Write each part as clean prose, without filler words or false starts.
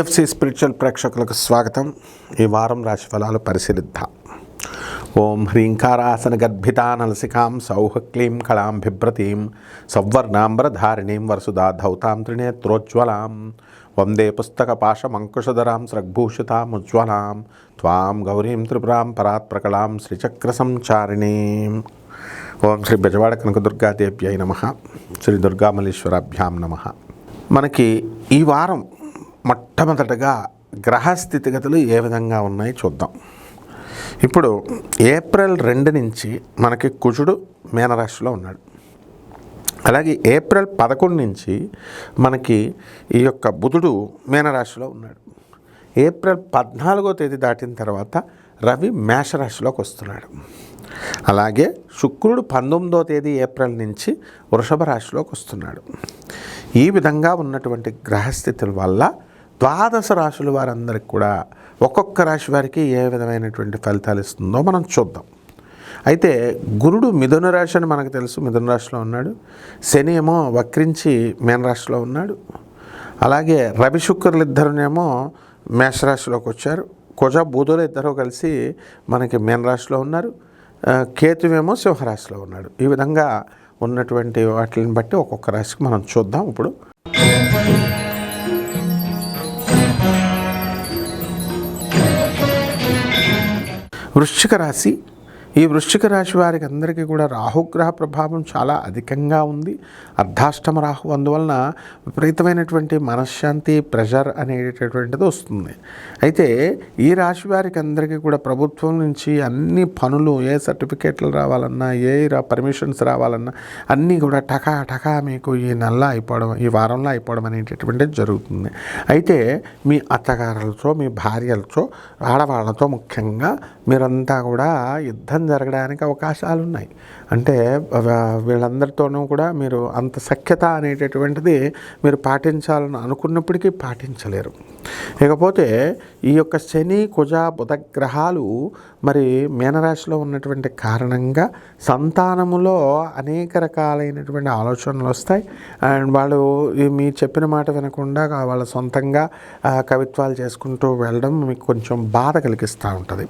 TFC spiritual ప్రేక్షకులకు స్వాగతం. ఈ వారం రాశి ఫలాలు పరిశీలిద్దాం. ఓం హ్రీంకారాసన గర్భితా నలసికాం సౌహ క్లీం కళాం బిభ్రతీం సౌవర్ణాంబరధారిణీం వరసుదా ధౌతాం త్రినేత్రోజ్వలాం వందే పుస్తక పాశమంకుశధరాం స్రగ్భూషితాముజ్వలాం త్వాం గౌరీం త్రిపురాం పరాత్ప్రకళాం శ్రీచక్ర సంచారిణీం. ఓం శ్రీ బెజవాడ కనకదుర్గాదేవ్యై నమః. శ్రీ దుర్గామల్లీశ్వరాభ్యాం నమః. మనకి ఈ వారం మొట్టమొదటగా గ్రహ స్థితిగతులు ఏ విధంగా ఉన్నాయి చూద్దాం. ఇప్పుడు ఏప్రిల్ 2 నుంచి మనకి కుజుడు మీనరాశిలో ఉన్నాడు. అలాగే ఏప్రిల్ 11 నుంచి మనకి ఈ యొక్క బుధుడు మీనరాశిలో ఉన్నాడు. ఏప్రిల్ 14వ తేదీ దాటిన తర్వాత రవి మేషరాశిలోకి వస్తున్నాడు. అలాగే శుక్రుడు 19వ తేదీ ఏప్రిల్ నుంచి వృషభ రాశిలోకి వస్తున్నాడు. ఈ విధంగా ఉన్నటువంటి గ్రహస్థితుల వల్ల ద్వాదశ రాశుల వారందరికీ కూడా ఒక్కొక్క రాశి వారికి ఏ విధమైనటువంటి ఫలితాలు ఇస్తుందో మనం చూద్దాం. అయితే గురుడు మిథున రాశి అని మనకు తెలుసు, మిథున రాశిలో ఉన్నాడు. శని ఏమో వక్రించి మీనరాశిలో ఉన్నాడు. అలాగే రవి శుక్రులు ఇద్దరునేమో మేషరాశిలోకి వచ్చారు. కుజ బుధులు ఇద్దరు కలిసి మనకి మీనరాశిలో ఉన్నారు. కేతువేమో సింహరాశిలో ఉన్నాడు. ఈ విధంగా ఉన్నటువంటి వాటిని బట్టి ఒక్కొక్క రాశికి మనం చూద్దాం. ఇప్పుడు వృశ్చిక రాశి. ఈ వృశ్చిక రాశి వారికి అందరికీ కూడా రాహుగ్రహ ప్రభావం చాలా అధికంగా ఉంది. అర్ధాష్టమ రాహు, అందువలన విపరీతమైనటువంటి మనశ్శాంతి, ప్రెషర్ అనేటటువంటిది వస్తుంది. అయితే ఈ రాశి వారికి అందరికీ కూడా ప్రభుత్వం నుంచి అన్ని పనులు, ఏ సర్టిఫికేట్లు రావాలన్నా, ఏ పర్మిషన్స్ రావాలన్నా అన్నీ కూడా టకా మీకు ఈ నెలలో అయిపోవడం, ఈ వారంలో అయిపోవడం అనేటటువంటిది జరుగుతుంది. అయితే మీ అత్తగారులతో, మీ భార్యలతో, ఆడవాళ్ళతో ముఖ్యంగా మీరంతా కూడా యుద్ధం జరగడానికి అవకాశాలు ఉన్నాయి. అంటే వీళ్ళందరితోనూ కూడా మీరు అంత సఖ్యత అనేటటువంటిది మీరు పాటించాలని అనుకున్నప్పటికీ పాటించలేరు. ఇకపోతే ఈ యొక్క శని, కుజ, బుధ గ్రహాలు మరి మీనరాశిలో ఉన్నటువంటి కారణంగా సంతానములో అనేక రకాలైనటువంటి ఆలోచనలు వస్తాయి. అండ్ వాళ్ళు మీరు చెప్పిన మాట వినకుండా వాళ్ళ సొంతంగా కవిత్వాలు చేసుకుంటూ వెళ్ళడం మీకు కొంచెం బాధ కలిగిస్తూ ఉంటుంది.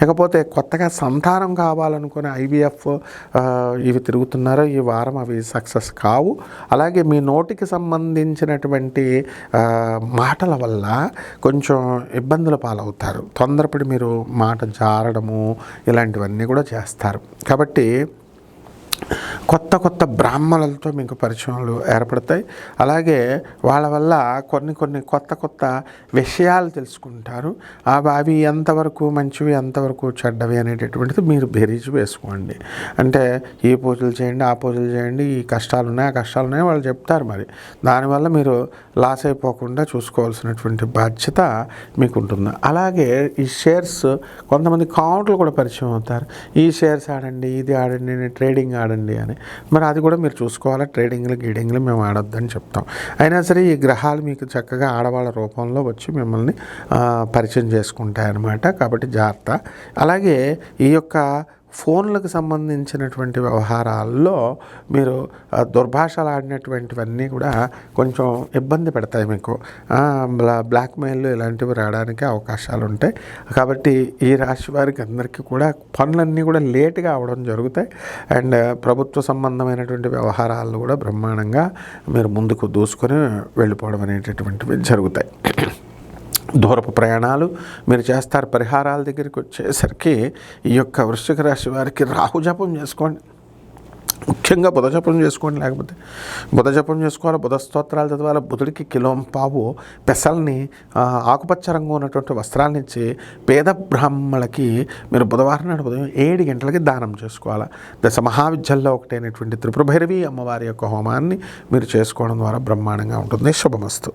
ఇకపోతే కొత్తగా సంతానం కావాలనుకునే ఐవీఎఫ్ ఇవి తిరుగుతున్నారో ఈ వారం అవి సక్సెస్ కావు. అలాగే మీ నోటికి సంబంధించినటువంటి మాటల వల్ల కొంచెం ఇబ్బందుల పాలవుతారు. తొందరపడి మీరు మాట జారడము ఇలాంటివన్నీ కూడా చేస్తారు. కాబట్టి కొత్త బ్రాహ్మణులతో మీకు పరిచయాలు ఏర్పడతాయి. అలాగే వాళ్ళ వల్ల కొన్ని కొత్త విషయాలు తెలుసుకుంటారు. అవి ఎంతవరకు మంచివి, ఎంతవరకు చెడ్డవి అనేటటువంటిది మీరు బేరీజు వేసుకోండి. అంటే ఈ పూజలు చేయండి, ఆ పూజలు చేయండి, ఈ కష్టాలు ఉన్నాయి, ఆ కష్టాలు ఉన్నాయి వాళ్ళు చెప్తారు. మరి దానివల్ల మీరు లాస్ అయిపోకుండా చూసుకోవాల్సినటువంటి బాధ్యత మీకు ఉంటుంది. అలాగే ఈ షేర్స్, కొంతమంది కౌంటర్లు కూడా పరిచయం అవుతారు. ఈ షేర్స్ ఆడండి, ఇది ఆడండి, ట్రేడింగ్ ఆడండి అని. మరి అది కూడా మీరు చూసుకోవాలి. గీడింగ్లు మేము ఆడొద్దని చెప్తాం. అయినా సరే ఈ గ్రహాలు మీకు చక్కగా ఆడవాళ్ళ రూపంలో వచ్చి మిమ్మల్ని పరిచయం చేసుకుంటాయన్నమాట. కాబట్టి జాగ్రత్త. అలాగే ఈ యొక్క ఫోన్లకు సంబంధించినటువంటి వ్యవహారాల్లో మీరు దుర్భాషలు ఆడినటువంటివన్నీ కూడా కొంచెం ఇబ్బంది పెడతాయి. మీకు బ్లాక్మెయిల్ ఇలాంటివి రావడానికి అవకాశాలు ఉంటాయి. కాబట్టి ఈ రాశి వారికి అందరికీ కూడా పనులన్నీ కూడా లేటుగా అవడం జరుగుతాయి. అండ్ ప్రభుత్వ సంబంధమైనటువంటి వ్యవహారాలు కూడా బ్రహ్మాండంగా మీరు ముందుకు దూసుకొని వెళ్ళిపోవడం అనేటటువంటివి జరుగుతాయి. దూరపు ప్రయాణాలు మీరు చేస్తారు. పరిహారాల దగ్గరికి వచ్చేసరికి ఈ యొక్క వృశ్చిక రాశి వారికి రాహు జపం చేసుకోండి. ముఖ్యంగా బుధ జపం చేసుకోండి. లేకపోతే బుధ జపం చేసుకోవాలి, బుధ స్తోత్రాలు చదవాలి. బుధుడికి కిలోంపావు పెసల్ని, ఆకుపచ్చ రంగు ఉన్నటువంటి వస్త్రాలనిచ్చి పేద బ్రాహ్మణులకి మీరు బుధవారం నాడు ఉదయం 7 గంటలకి దానం చేసుకోవాలి. దశ మహావిద్యల్లో ఒకటైనటువంటి త్రిపుర భైరవి అమ్మవారి యొక్క హోమాన్ని మీరు చేసుకోవడం ద్వారా బ్రహ్మాండంగా ఉంటుంది. శుభమస్తు.